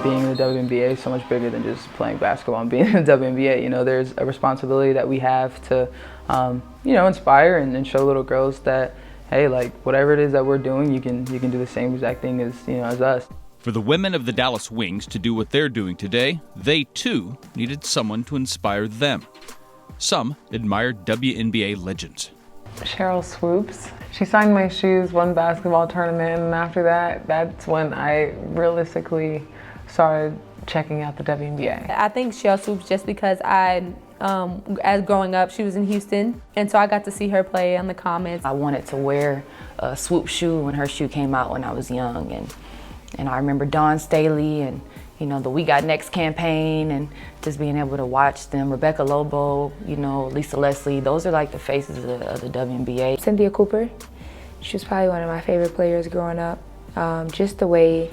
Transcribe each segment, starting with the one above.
Being in the WNBA is so much bigger than just playing basketball and being in the WNBA. You know, there's a responsibility that we have to, you know, inspire and show little girls that, hey, like whatever it is that we're doing, you can do the same exact thing as, you know, as us. For the women of the Dallas Wings to do what they're doing today, they too needed someone to inspire them. Some admired WNBA legends. Sheryl Swoopes. She signed my shoes one basketball tournament, and after that, that's when I realistically started checking out the WNBA. I think Sheryl Swoopes just because as growing up, she was in Houston, and so I got to see her play on the Comets. I wanted to wear a Swoop shoe when her shoe came out when I was young, and I remember Dawn Staley and, you know, the We Got Next campaign, and just being able to watch them. Rebecca Lobo, you know, Lisa Leslie, those are like the faces of the WNBA. Cynthia Cooper, she was probably one of my favorite players growing up. Just the way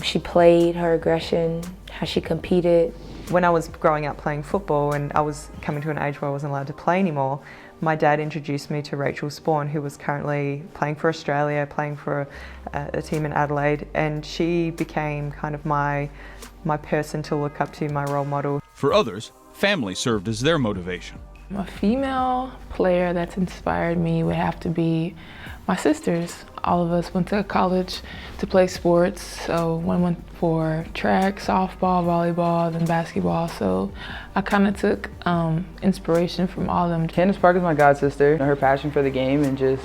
she played, her aggression, how she competed. When I was growing up playing football and I was coming to an age where I wasn't allowed to play anymore, my dad introduced me to Rachel Spawn, who was currently playing for Australia, playing for a team in Adelaide, and she became kind of my person to look up to, my role model. For others, family served as their motivation. A female player that's inspired me would have to be my sisters. All of us went to college to play sports, so one went for track, softball, volleyball, then basketball, so I kind of took inspiration from all of them. Candace Parker is my god sister. Her passion for the game and just,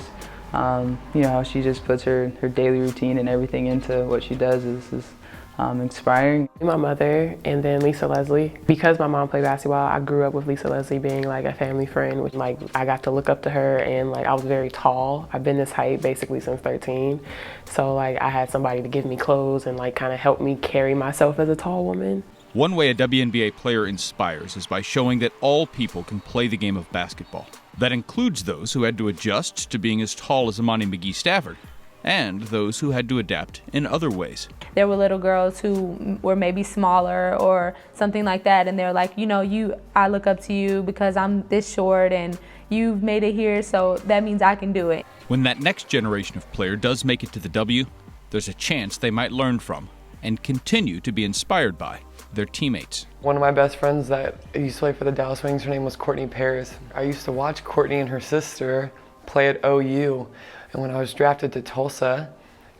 you know, how she just puts her daily routine and everything into what she does is inspiring. My mother and then Lisa Leslie. Because my mom played basketball, I grew up with Lisa Leslie being like a family friend, which like I got to look up to her, and like I was very tall. I've been this height basically since 13. So like I had somebody to give me clothes and like kind of help me carry myself as a tall woman. One way a WNBA player inspires is by showing that all people can play the game of basketball. That includes those who had to adjust to being as tall as Imani McGee-Stafford, and those who had to adapt in other ways. There were little girls who were maybe smaller or something like that, and they're like, you know, I look up to you because I'm this short and you've made it here, so that means I can do it. When that next generation of player does make it to the W, there's a chance they might learn from and continue to be inspired by their teammates. One of my best friends that used to play for the Dallas Wings, her name was Courtney Paris. I used to watch Courtney and her sister play at OU, and when I was drafted to Tulsa,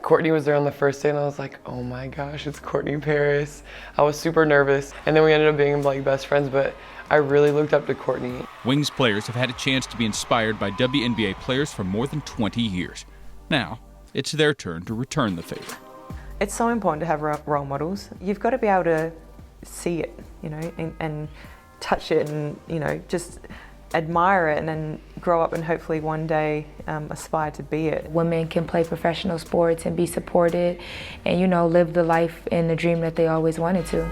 Courtney was there on the first day, and I was like, oh my gosh, it's Courtney Paris. I was super nervous, and then we ended up being like best friends, but I really looked up to Courtney. Wings players have had a chance to be inspired by WNBA players for more than 20 years. Now, it's their turn to return the favor. It's so important to have role models. You've got to be able to see it, you know, and touch it, and, you know, just admire it, and then grow up and hopefully one day aspire to be it. Women can play professional sports and be supported and, you know, live the life and the dream that they always wanted to.